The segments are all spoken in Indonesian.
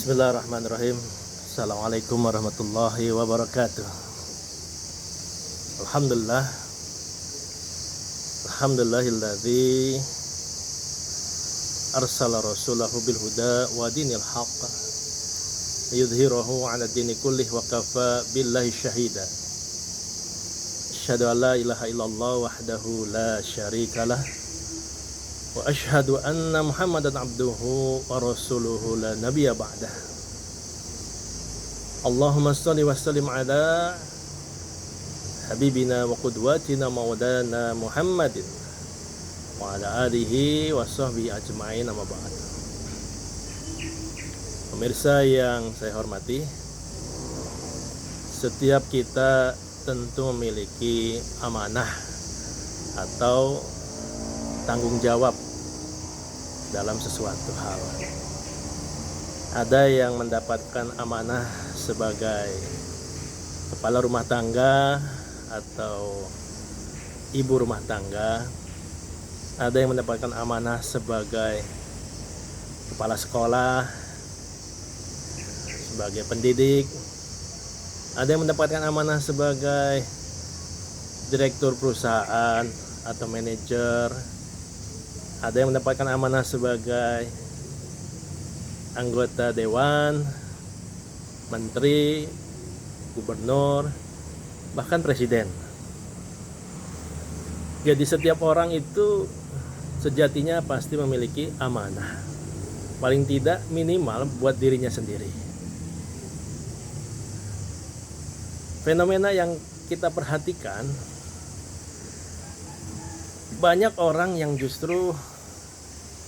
Bismillahirrahmanirrahim. Assalamualaikum warahmatullahi wabarakatuh. Alhamdulillah. Alhamdulillahilladzi arsala rasulahu bil huda wa dinil haqq yudhhirahu 'ala dini kullih wa kafa billahi syahida. Asyhadu an la ilaha illallah wahdahu la syarikalah wa asyhadu anna Muhammadan abduhu wa rasuluhu la nabiyya ba'dah. Allahumma shalli wa sallim ala habibina wa qudwatina maulana Muhammadin wa ala alihi wa sahbihi ajma'in, amma ba'd. Pemirsa yang saya hormati, setiap kita tentu memiliki amanah atau tanggung jawab dalam sesuatu hal. Ada yang mendapatkan amanah sebagai kepala rumah tangga atau ibu rumah tangga. Ada yang mendapatkan amanah sebagai kepala sekolah, sebagai pendidik. Ada yang mendapatkan amanah sebagai direktur perusahaan atau manajer. Ada yang mendapatkan amanah sebagai anggota dewan, menteri, gubernur, bahkan presiden. Jadi setiap orang itu sejatinya pasti memiliki amanah. Paling tidak minimal buat dirinya sendiri. Fenomena yang kita perhatikan, banyak orang yang justru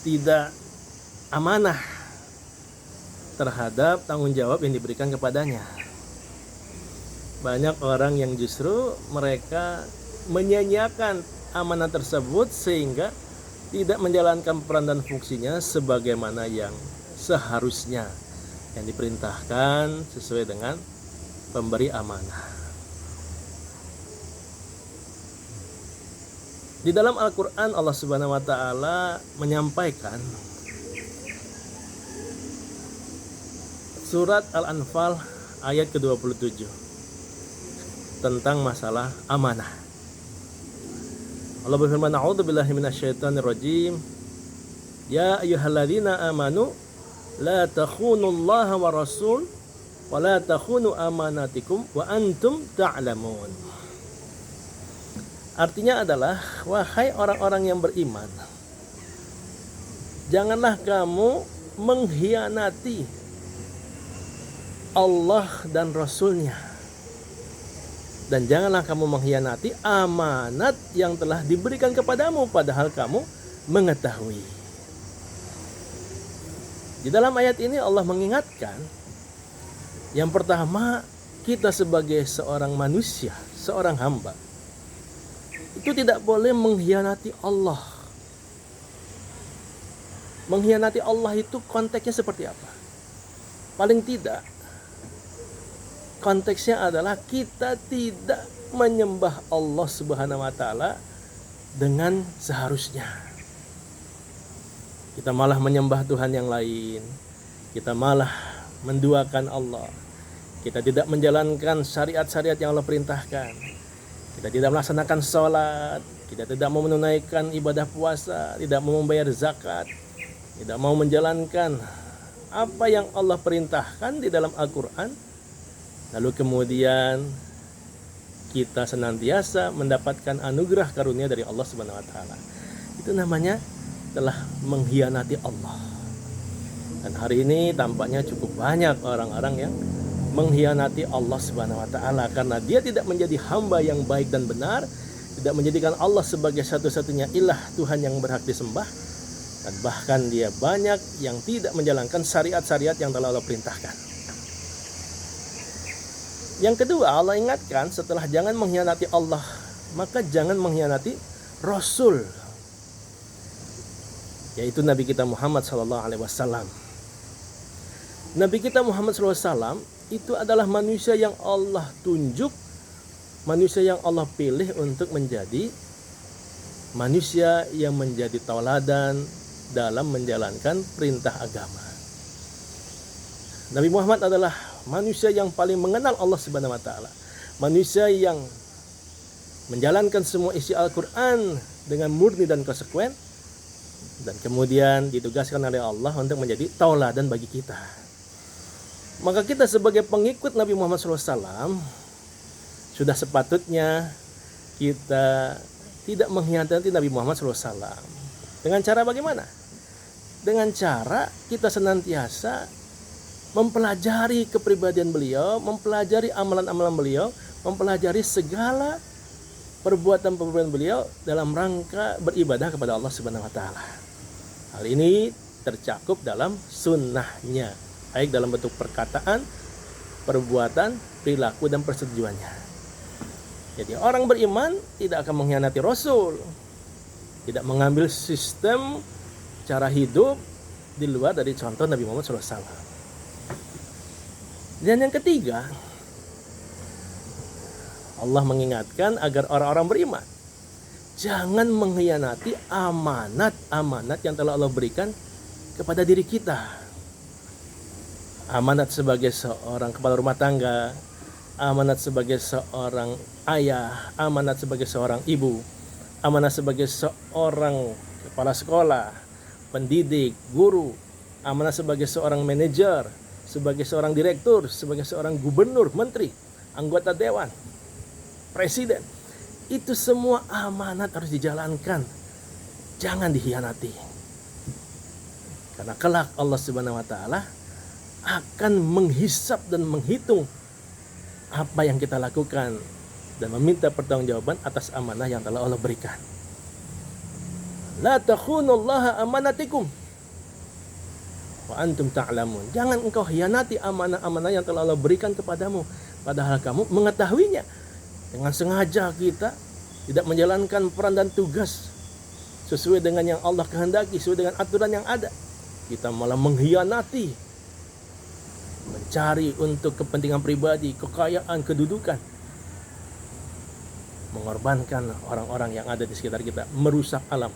tidak amanah terhadap tanggung jawab yang diberikan kepadanya. Banyak orang yang justru mereka menyanyiakan amanah tersebut sehingga tidak menjalankan peran dan fungsinya sebagaimana yang seharusnya yang diperintahkan sesuai dengan pemberi amanah. Di dalam Al-Quran Allah Subhanahu wa Ta'ala menyampaikan surat Al-Anfal ayat ke-27 tentang masalah amanah. Allah berfirman, a'udzubillahi minasyaitonirrajim. Ya ayyuhalladzina amanu la takhunullaha wa rasul wa la takhunu amanatikum wa antum ta'lamun. Artinya adalah, wahai orang-orang yang beriman, janganlah kamu mengkhianati Allah dan Rasulnya, dan janganlah kamu mengkhianati amanat yang telah diberikan kepadamu padahal kamu mengetahui. Di dalam ayat ini Allah mengingatkan, yang pertama, kita sebagai seorang manusia, seorang hamba, itu tidak boleh mengkhianati Allah. Mengkhianati Allah itu konteksnya seperti apa? Paling tidak, konteksnya adalah kita tidak menyembah Allah Subhanahu wa Ta'ala dengan seharusnya. Kita malah menyembah Tuhan yang lain. Kita malah menduakan Allah. Kita tidak menjalankan syariat-syariat yang Allah perintahkan. Kita tidak melaksanakan sholat, kita tidak mau menunaikan ibadah puasa, tidak mau membayar zakat, tidak mau menjalankan apa yang Allah perintahkan di dalam Al-Quran. Lalu kemudian kita senantiasa mendapatkan anugerah karunia dari Allah Subhanahu wa Ta'ala. Itu namanya telah mengkhianati Allah. Dan hari ini tampaknya cukup banyak orang-orang yang mengkhianati Allah Subhanahu wa Ta'ala karena dia tidak menjadi hamba yang baik dan benar, tidak menjadikan Allah sebagai satu-satunya ilah, Tuhan yang berhak disembah, dan bahkan dia banyak yang tidak menjalankan syariat-syariat yang telah Allah perintahkan. Yang kedua, Allah ingatkan setelah jangan mengkhianati Allah, maka jangan mengkhianati Rasul, yaitu Nabi kita Muhammad SAW. Nabi kita Muhammad SAW itu adalah manusia yang Allah tunjuk, manusia yang Allah pilih untuk menjadi manusia yang menjadi tauladan dalam menjalankan perintah agama. Nabi Muhammad adalah manusia yang paling mengenal Allah Subhanahu wa taala. Manusia yang menjalankan semua isi Al-Qur'an dengan murni dan konsekuen, dan kemudian ditugaskan oleh Allah untuk menjadi tauladan bagi kita. Maka kita sebagai pengikut Nabi Muhammad SAW sudah sepatutnya kita tidak mengkhianati Nabi Muhammad SAW. Dengan cara bagaimana? Dengan cara kita senantiasa mempelajari kepribadian beliau, mempelajari amalan-amalan beliau, mempelajari segala perbuatan-perbuatan beliau dalam rangka beribadah kepada Allah Subhanahu wa taala. Hal ini tercakup dalam sunnahnya, baik dalam bentuk perkataan, perbuatan, perilaku, dan persetujuannya. Jadi orang beriman tidak akan mengkhianati Rasul, tidak mengambil sistem cara hidup di luar dari contoh Nabi Muhammad SAW. Dan yang ketiga, Allah mengingatkan agar orang-orang beriman jangan mengkhianati amanat-amanat yang telah Allah berikan kepada diri kita. Amanat sebagai seorang kepala rumah tangga, amanat sebagai seorang ayah, amanat sebagai seorang ibu, amanat sebagai seorang kepala sekolah, pendidik, guru, amanat sebagai seorang manajer, sebagai seorang direktur, sebagai seorang gubernur, menteri, anggota dewan, presiden. Itu semua amanat harus dijalankan, jangan dikhianati. Karena kelak Allah Subhanahu wa taala akan menghisap dan menghitung apa yang kita lakukan dan meminta pertanggungjawaban atas amanah yang telah Allah berikan. La takhunullaha amanatikum wa antum ta'lamun. Jangan engkau khianati amanah-amanah yang telah Allah berikan kepadamu, padahal kamu mengetahuinya. Dengan sengaja kita tidak menjalankan peran dan tugas sesuai dengan yang Allah kehendaki, sesuai dengan aturan yang ada. Kita malah mengkhianati, mencari untuk kepentingan pribadi, kekayaan, kedudukan, mengorbankan orang-orang yang ada di sekitar kita, merusak alam.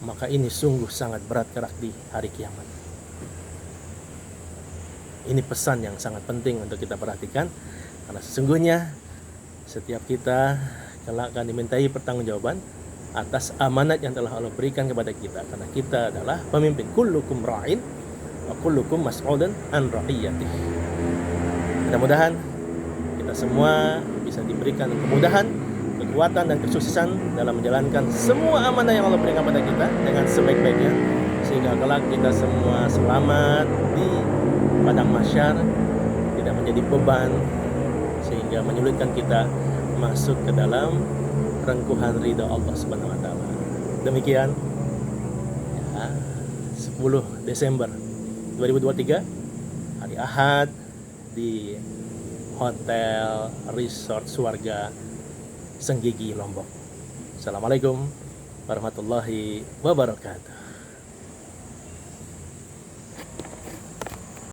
Maka ini sungguh sangat berat kelak di hari kiamat. Ini pesan yang sangat penting untuk kita perhatikan, karena sesungguhnya setiap kita kelak akan dimintai pertanggungjawaban atas amanat yang telah Allah berikan kepada kita, karena kita adalah pemimpin. Kullukum ra'in wa kullukum mas'ulun an ra'iyatih. Mudah-mudahan kita semua bisa diberikan kemudahan, kekuatan, dan kesuksesan dalam menjalankan semua amanah yang Allah berikan kepada kita dengan sebaik-baiknya, sehingga kelak kita semua selamat di padang mahsyar, tidak menjadi beban sehingga menyulitkan kita masuk ke dalam rengkuhan ridha Allah Subhanahu wa taala. Demikian ya, 10 Desember 2023 hari Ahad di Hotel Resort Swarga Senggigi Lombok. Assalamualaikum warahmatullahi wabarakatuh.